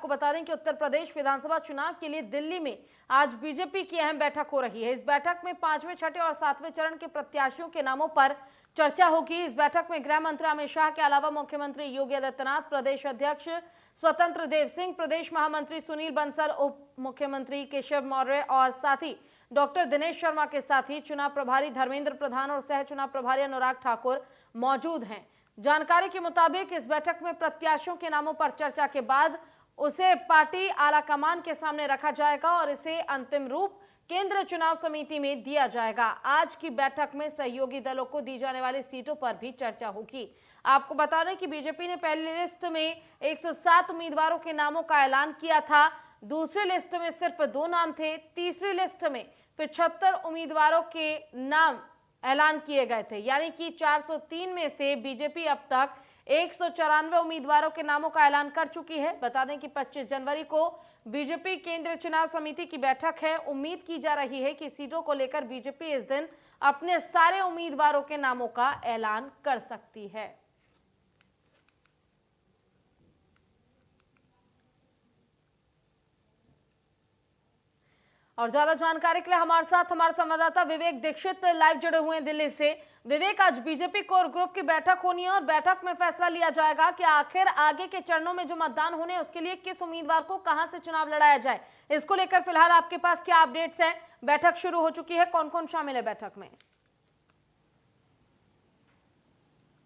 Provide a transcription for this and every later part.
आपको बता दें कि उत्तर प्रदेश विधानसभा चुनाव के लिए दिल्ली में आज बीजेपी की अहम बैठक हो रही है। इस बैठक में 5वें, 6ठे और 7वें चरण के प्रत्याशियों के नामों पर चर्चा होगी। इस बैठक में गृह मंत्री अमित शाह के अलावा मुख्यमंत्री योगी आदित्यनाथ, प्रदेश अध्यक्ष स्वतंत्र देव सिंह, प्रदेश महामंत्री सुनील बंसल, उप मुख्यमंत्री केशव मौर्य और साथ ही डॉक्टर दिनेश शर्मा के साथ ही चुनाव प्रभारी धर्मेंद्र प्रधान और सह चुनाव प्रभारी अनुराग ठाकुर मौजूद हैं। जानकारी के मुताबिक इस बैठक में प्रत्याशियों के नामों पर चर्चा के बाद उसे पार्टी आलाकमान के सामने रखा जाएगा और इसे अंतिम रूप केंद्रीय चुनाव समिति में दिया जाएगा। आज की बैठक में सहयोगी दलों को दी जाने वाली सीटों पर भी चर्चा होगी। आपको बता दें कि बीजेपी ने पहली लिस्ट में 107 उम्मीदवारों के नामों का ऐलान किया था। दूसरी लिस्ट में सिर्फ 2 नाम थे। तीसरी लिस्ट में 75 उम्मीदवारों के नाम ऐलान किए गए थे, यानी कि 403 में से बीजेपी अब तक 194 उम्मीदवारों के नामों का ऐलान कर चुकी है। बता दें कि 25 जनवरी को बीजेपी केंद्रीय चुनाव समिति की बैठक है। उम्मीद की जा रही है कि सीटों को लेकर बीजेपी इस दिन अपने सारे उम्मीदवारों के नामों का ऐलान कर सकती है। और ज्यादा जानकारी के लिए हमारे साथ हमारे संवाददाता विवेक दीक्षित लाइव जुड़े हुए हैं दिल्ली से। विवेक, आज बीजेपी कोर ग्रुप की बैठक होनी है और बैठक में फैसला लिया जाएगा कि आखिर आगे के चरणों में जो मतदान होने उसके लिए किस उम्मीदवार को कहां से चुनाव लड़ाया जाए। इसको लेकर फिलहाल आपके पास क्या अपडेट्स हैं? बैठक शुरू हो चुकी है, कौन कौन शामिल है बैठक में?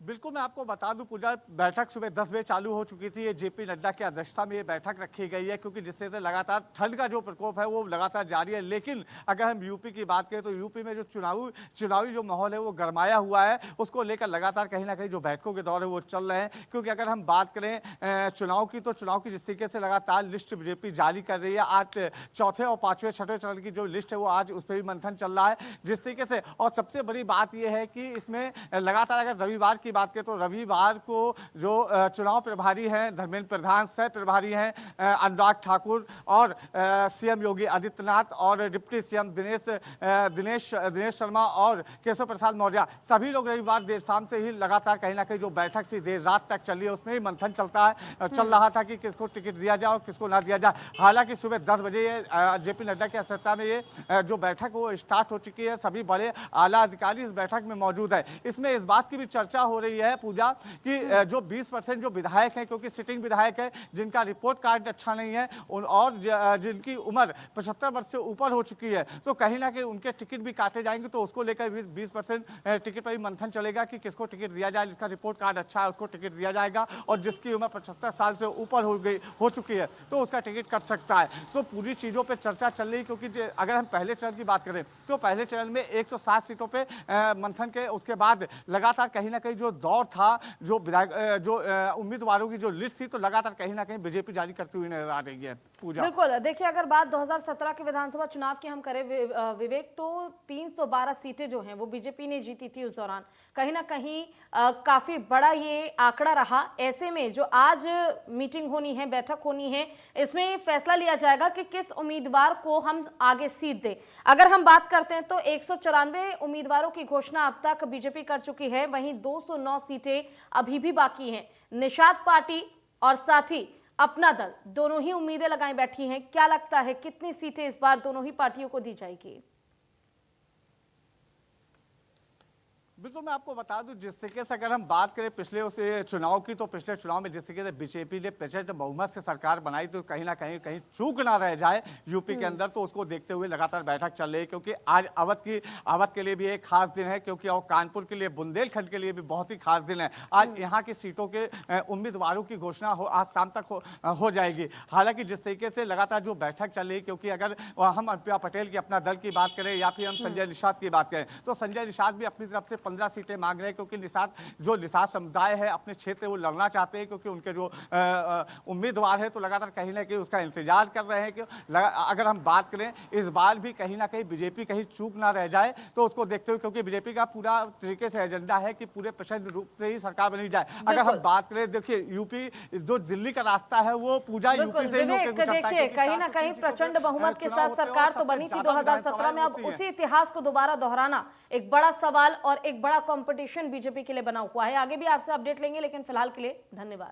बिल्कुल, मैं आपको बता दूं पूजा, बैठक सुबह 10 बजे चालू हो चुकी थी। ये जेपी नड्डा की अध्यक्षता में ये बैठक रखी गई है, क्योंकि जिससे से लगातार ठंड का जो प्रकोप है वो लगातार जारी है। लेकिन अगर हम यूपी की बात करें तो यूपी में जो चुनावी जो माहौल है वो गरमाया हुआ है। उसको लेकर लगातार कहीं ना कहीं जो बैठकों के दौर है वो चल रहे हैं। क्योंकि अगर हम बात करें चुनाव की, तो चुनाव की जिस तरीके से लगातार लिस्ट बीजेपी जारी कर रही है, आज 4थे और 5वें, 6ठे चरण की जो लिस्ट है वो आज उस पर भी मंथन चल रहा है जिस तरीके से। और सबसे बड़ी बात यह है कि इसमें लगातार अगर रविवार की बात करें तो रविवार को जो चुनाव प्रभारी हैं धर्मेंद्र प्रधान, सह प्रभारी हैं अनुराग ठाकुर और सीएम योगी आदित्यनाथ और डिप्टी सीएम दिनेश शर्मा और केशव प्रसाद मौर्य, सभी लोग रविवार देर शाम से ही लगातार कहीं ना कहीं जो बैठक थी देर रात तक चली है, उसमें ही मंथन चल रहा था कि किसको टिकट दिया जाए और किसको ना दिया जाए। हालांकि सुबह 10 बजे जेपी नड्डा की अध्यक्षता में ये जो बैठक वो स्टार्ट हो चुकी है। सभी बड़े आला अधिकारी इस बैठक में मौजूद है। इसमें इस बात की भी चर्चा हो रही है पूजा कि जो 20% जो विधायक हैं, क्योंकि सिटिंग विधायक है जिनका रिपोर्ट कार्ड अच्छा नहीं है और जिनकी उम्र 75 वर्ष से ऊपर हो चुकी है, तो कहीं ना कहीं उनके टिकट भी काटे जाएंगे। तो उसको लेकर 20% टिकट पर भी मंथन चलेगा कि किसको टिकट दिया जाए। जिसका रिपोर्ट कार्ड अच्छा है उसको टिकट दिया जाएगा और जिसकी उम्र 75 साल से ऊपर हो चुकी है तो उसका टिकट कट सकता है। तो पूरी चीज़ों पर चर्चा चल रही, क्योंकि अगर हम पहले चरण की बात करें तो पहले चरण में 107 सीटों पर मंथन के उसके बाद लगातार कहीं ना कहीं जो दौर था, जो उम्मीदवारों की जो लिस्ट थी, तो लगातार कहीं ना कहीं बीजेपी जारी करती हुई नजर आ रही है पूजा। बिल्कुल, देखिए अगर बात 2017 के विधानसभा चुनाव की हम करें विवेक, तो 312 सीटें जो हैं वो बीजेपी ने जीती थी। उस दौरान कहीं ना कहीं काफी बड़ा ये आंकड़ा रहा। ऐसे में जो आज मीटिंग होनी है, बैठक होनी है, इसमें फैसला लिया जाएगा कि किस उम्मीदवार को हम आगे सीट दें। अगर हम बात करते हैं तो 194 उम्मीदवारों की घोषणा अब तक बीजेपी कर चुकी है, वहीं 209 सीटें अभी भी बाकी हैं। निषाद पार्टी और साथ ही अपना दल दोनों ही उम्मीदें लगाई बैठी हैं। क्या लगता है कितनी सीटें इस बार दोनों ही पार्टियों को दी जाएगी? बिल्कुल, मैं आपको बता दूं, जिस तरीके से अगर हम बात करें पिछले उस चुनाव की, तो पिछले चुनाव में जिस तरीके से बीजेपी ने प्रचंड बहुमत से सरकार बनाई, तो कहीं ना कहीं चूक ना रह जाए यूपी के अंदर, तो उसको देखते हुए लगातार बैठक चल रही है। क्योंकि आज अवध के लिए भी एक खास दिन है, क्योंकि और कानपुर के लिए, बुंदेलखंड के लिए भी बहुत ही खास दिन है। आज यहाँ की सीटों के उम्मीदवारों की घोषणा आज शाम तक हो जाएगी। हालांकि जिस तरीके से लगातार जो बैठक चल रही है, क्योंकि अगर हम अनुप्रिया पटेल की अपना दल की बात करें या फिर हम संजय निषाद की बात करें, तो संजय निषाद भी अपनी तरफ से 15 सीटें मांग रहे हैं। क्योंकि निषाद समुदाय है अपने क्षेत्र वो लड़ना चाहते हैं, क्योंकि उनके जो उम्मीदवार है तो लगातार कहीं ना कहीं उसका इंतजार कर रहे हैं। कि अगर हम बात करें इस बार भी कहीं ना कहीं बीजेपी कहीं चूक ना रह जाए, तो उसको देखते हुए, क्योंकि बीजेपी का पूरा तरीके से एजेंडा है कि पूरे प्रचंड रूप से ही सरकार बनी जाए। अगर हम बात करें, देखिए यूपी जो दिल्ली का रास्ता है वो पूजा यूपी से ही होकर गुजरता है। कहीं ना कहीं प्रचंड बहुमत के साथ सरकार तो बनी थी 2017 में। अब उसी इतिहास को दोबारा दोहराना एक बड़ा सवाल और एक बड़ा कंपटीशन बीजेपी के लिए बना हुआ है। आगे भी आपसे अपडेट लेंगे, लेकिन फिलहाल के लिए धन्यवाद।